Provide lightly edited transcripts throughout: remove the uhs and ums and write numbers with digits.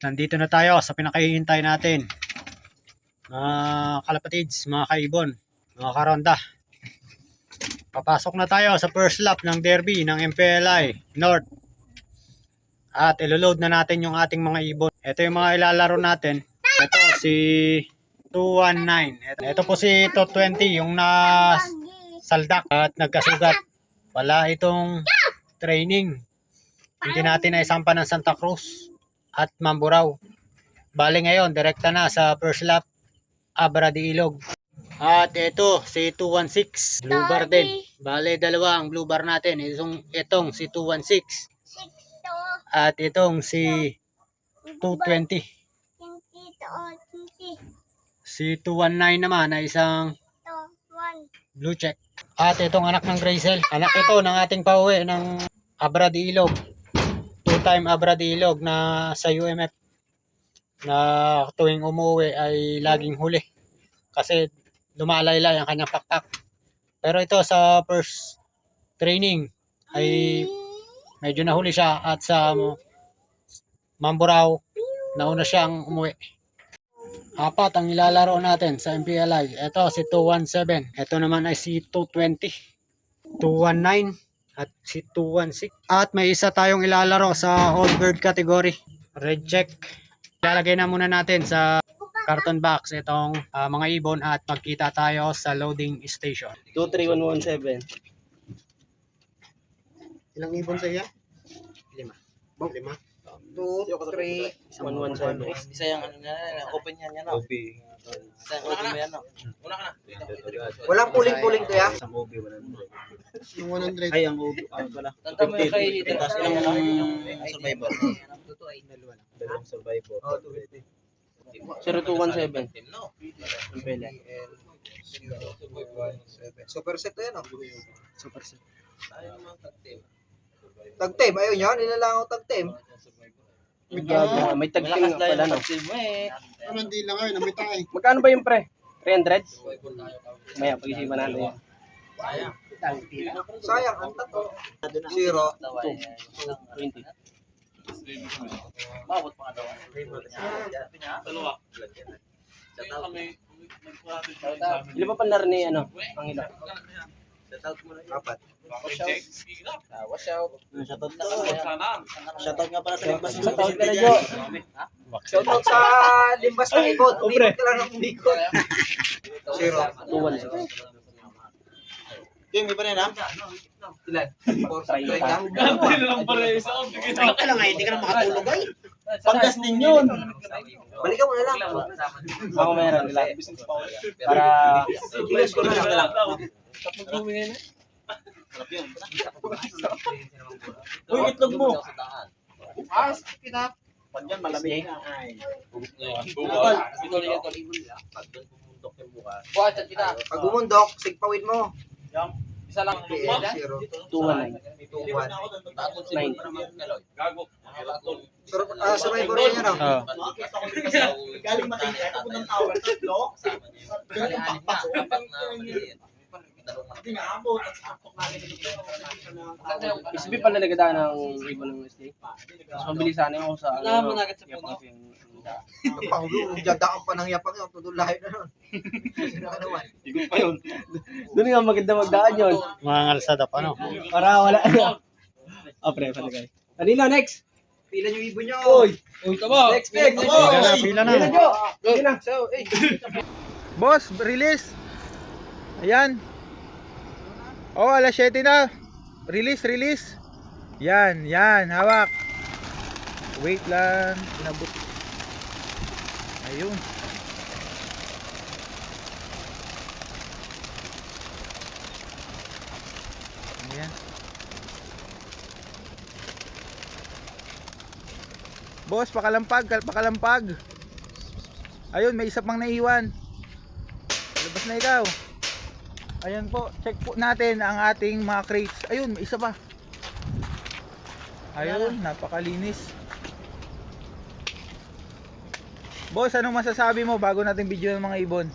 Nandito na tayo sa pinakahihintay natin. Mga kalapatids, mga kaibon, mga karonda. Papasok na tayo sa first lap ng derby ng MPLI North. At iloload na natin yung ating mga ibon. Ito yung mga ilalaro natin. Ito si 219. Ito po si 220 yung nasaldak at nagkasugat. Wala itong training. Hindi natin na isampa ng Santa Cruz at Mamburao. Bali ngayon, direkta na sa first lap, Abra de Ilog. At ito, si 216, blue bar din. Bali, dalawa ang blue bar natin. Itong si 216. At itong si 220. Si 219 naman ay isang blue check. At itong anak ng Graysel. Anak ito ng ating pauwi ng Abra de Ilog. Two-time Abra de Ilog na sa UMF. Na tuwing umuwi ay laging huli kasi lumalaylay ang kanyang pakpak. Pero ito sa first training ay medyo nahuli siya at sa Mamburao nauna siyang umuwi. Apat ang ilalaro natin sa MPLI. Ito si 217, ito naman ay si 220, 219 at si 216. At may isa tayong ilalaro sa all bird category, red check. Lalagay na muna natin sa carton box itong mga ibon at magkita tayo sa loading station. 23117. Ilang ibon sa iya? 5. 5? 2, 3, 117. Isa yung ano na, open yan yan. OP. Isa yung open mo yan. Una ka na. walang puling-puling to ya? Isang OB 100. Yung 100. Ay, ang OB. Wala. Tanda mo yung kay Tapos ilang survivor? Dalawang survivor. 0217. Super set to yan, oh. Super set. Tag team, ayun yan. Nilalangaw tag team. May tag-team nga pala, no? Ano, hindi lang ngayon. Namitay. Magkano ba yung pre? 300? Maya, pag-isipan natin yan. Sayang, ang tato. 0. 20. Mabot pa nga daw. Dalawa. Hindi pa pala rin ano? Ang ilo. 4. Wash out. Shoutout nga pala sa Limbas. Shoutout ka na, Jo. Shoutout sa Limbas ng Ikot. Umikot ka lang ng umikot. 0. 216. Game, iba na yan, ha? Ilan? 4. Ganti na lang pala isa. Ka lang, hindi ka na makatulog, ay. Panggas din yun. Balikan mo na lang. Ako meron nila. Para Bilis ko na lang. Tapos bumingin na. Uy, itlog mo. Kita. Pag yan, malamig. Bukas at kita. Pag bumundok, sigpawid mo. Isa lang. 0. 219. 2-1. Tatol si Nine. Gago. Pero survivor yan, ano? Galing matindi. Ako ng tower. Tatlo. Galing pakpak. Hindi nga abot. Isbi pala nagdaan ng ibon ng SD. Mas mabilisan ako sa Alam mo na agad sa puno. Pangulo, dadaan pa ng yapang yun. Tudulahin na nun. Ikot pa yun. Doon nga maganda magdaan yun. Mga ngalsada pa, no? Para wala. Pre, palagay. Kanina, next. Pila yung ibon nyo. Uy, tama. Next. Pila na. Sige na. Boss, release. Ayan. Oh, alas 7 na. Release. Yan, hawak. Wait lang. Inabot. Ayun. Ayan. Boss, pakalampag. Ayun, may isa pang naiwan. Labas na ikaw. Ayan po, check po natin ang ating mga crates. Ayun, may isa pa. Ayun, napakalinis. Boss, anong masasabi mo bago natin video ng mga ibon?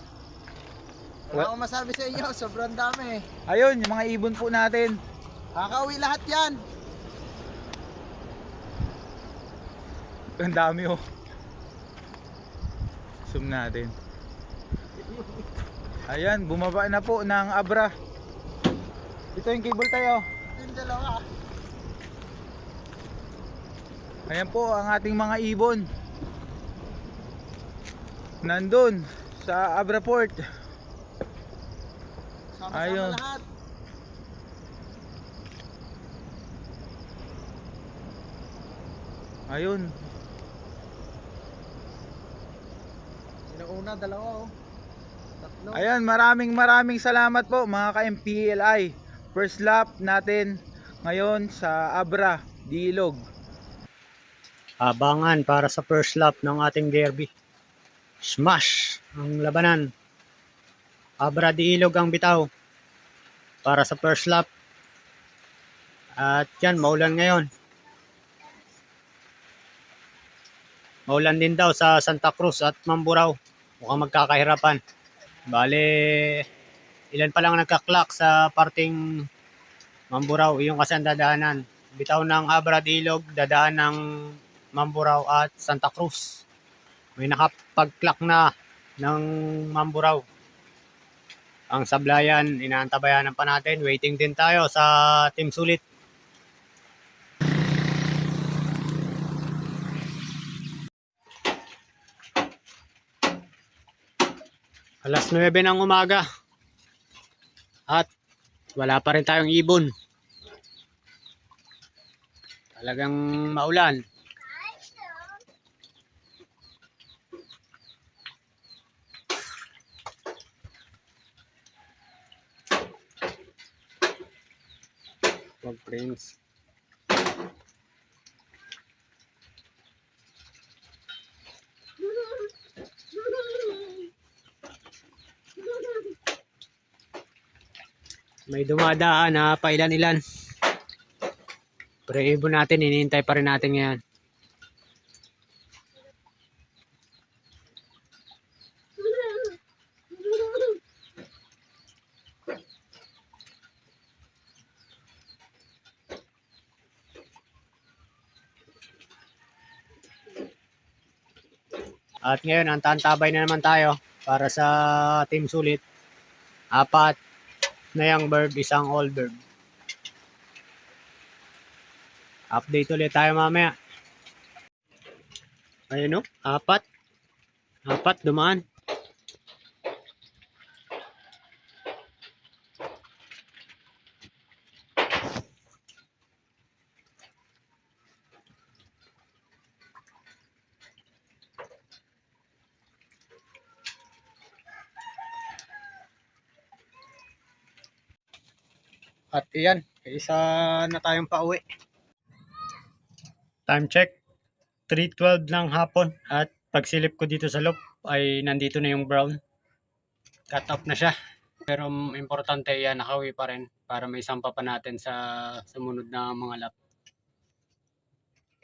Wala akong masabi sa inyo, sobrang dami. Ayun, yung mga ibon po natin. Kakauwi lahat yan. Ang dami oh. zoom natin. Ayan, bumaba na po ng Abra. Ito yung cable tayo. Yung dalawa. Ayan po ang ating mga ibon. Nandun sa Abra Port. Sama-sama Ayun. lahat. Ayun. Una, dalawa oh. Tatlo. Ayan, maraming salamat po mga ka-MPLI. First lap natin ngayon sa Abra, Diilog. Abangan para sa first lap ng ating derby. Smash ang labanan. Abra di Ilog ang bitaw para sa first lap. At yan, maulan ngayon. Maulan din daw sa Santa Cruz at Mamburao. Mukhang magkakahirapan. Bale, ilan pa lang nagka-clock sa parting Mamburao. Yung kasi ang dadaanan. Bitaw ng Abra di Ilog, dadaan ng Mamburao at Santa Cruz. May nakapag-clock na ng Mamburao. Ang sablayan, inaantabayanan pa natin. Waiting din tayo sa Team Sulit. Alas 9 ng umaga. At wala pa rin tayong ibon. Talagang maulan. Wag friends. May dumadaan na pailan-ilan. Pero ibon natin, hinihintay pa rin natin ngayon. At ngayon, ang tantabay na naman tayo para sa Team Sulit. 4 na young bird, isang old bird. Update ulit tayo mamaya. Ayun o, 4. 4 dumaan. At iyan, isa na tayong pauwi. Time check, 3:12 ng hapon. At pagsilip ko dito sa loop ay nandito na yung brown. Cut off na siya. Pero importante yan, nakauwi pa rin para may sampa pa natin sa sumunod na mga lap.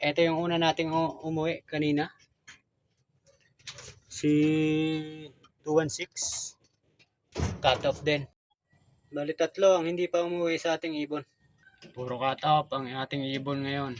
Ito yung una nating umuwi kanina. Si 216. Cut off din. Bali 3 ang hindi pa umuwi sa ating ibon. Puro cut off ang ating ibon ngayon.